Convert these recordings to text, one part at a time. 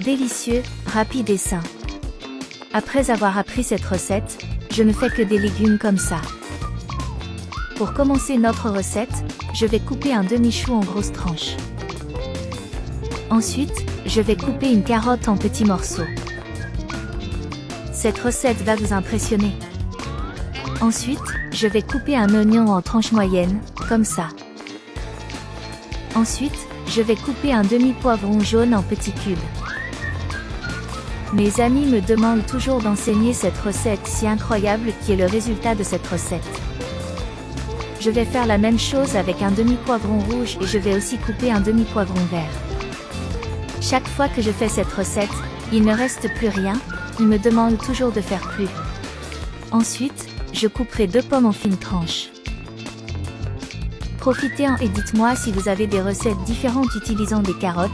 Délicieux, rapide et sain. Après avoir appris cette recette, je ne fais que des légumes comme ça. Pour commencer notre recette, je vais couper un demi-chou en grosses tranches. Ensuite, je vais couper une carotte en petits morceaux. Cette recette va vous impressionner. Ensuite, je vais couper un oignon en tranches moyennes, comme ça. Ensuite, je vais couper un demi-poivron jaune en petits cubes. Mes amis me demandent toujours d'enseigner cette recette si incroyable qui est le résultat de cette recette. Je vais faire la même chose avec un demi-poivron rouge et je vais aussi couper un demi-poivron vert. Chaque fois que je fais cette recette, il ne reste plus rien, ils me demandent toujours de faire plus. Ensuite, je couperai 2 pommes en fines tranches. Profitez-en et dites-moi si vous avez des recettes différentes utilisant des carottes,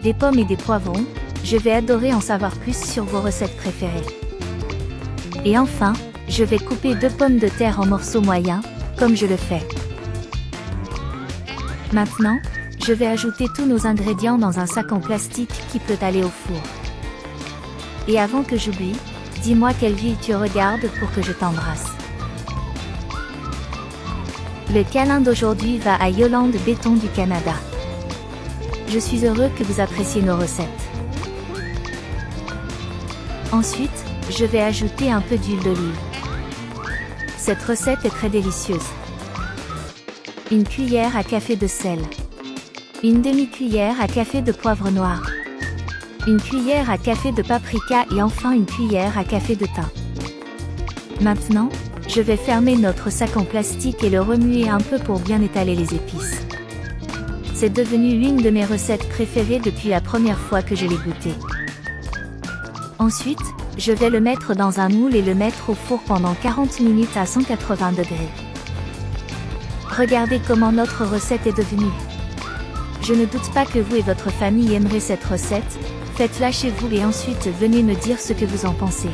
des pommes et des poivrons, je vais adorer en savoir plus sur vos recettes préférées. Et enfin, je vais couper 2 pommes de terre en morceaux moyens, comme je le fais. Maintenant, je vais ajouter tous nos ingrédients dans un sac en plastique qui peut aller au four. Et avant que j'oublie, dis-moi quelle ville tu regardes pour que je t'embrasse. Le câlin d'aujourd'hui va à Yolande Béton du Canada. Je suis heureux que vous appréciez nos recettes. Ensuite, je vais ajouter un peu d'huile d'olive. Cette recette est très délicieuse. Une cuillère à café de sel. Une demi-cuillère à café de poivre noir. Une cuillère à café de paprika et enfin une cuillère à café de thym. Maintenant, je vais fermer notre sac en plastique et le remuer un peu pour bien étaler les épices. C'est devenu l'une de mes recettes préférées depuis la première fois que je l'ai goûté. Ensuite, je vais le mettre dans un moule et le mettre au four pendant 40 minutes à 180 degrés. Regardez comment notre recette est devenue. Je ne doute pas que vous et votre famille aimerez cette recette, faites-la chez vous et ensuite venez me dire ce que vous en pensez.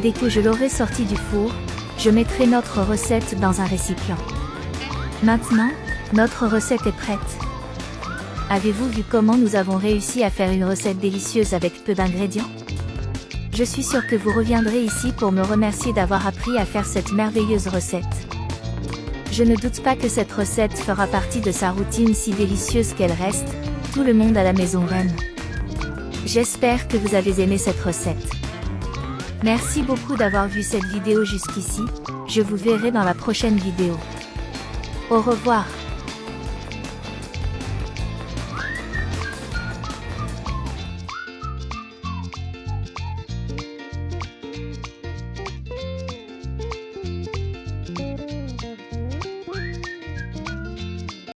Dès que je l'aurai sorti du four, je mettrai notre recette dans un récipient. Maintenant, notre recette est prête. Avez-vous vu comment nous avons réussi à faire une recette délicieuse avec peu d'ingrédients? Je suis sûre que vous reviendrez ici pour me remercier d'avoir appris à faire cette merveilleuse recette. Je ne doute pas que cette recette fera partie de sa routine si délicieuse qu'elle reste, tout le monde à la maison aime. J'espère que vous avez aimé cette recette. Merci beaucoup d'avoir vu cette vidéo jusqu'ici, je vous verrai dans la prochaine vidéo. Au revoir.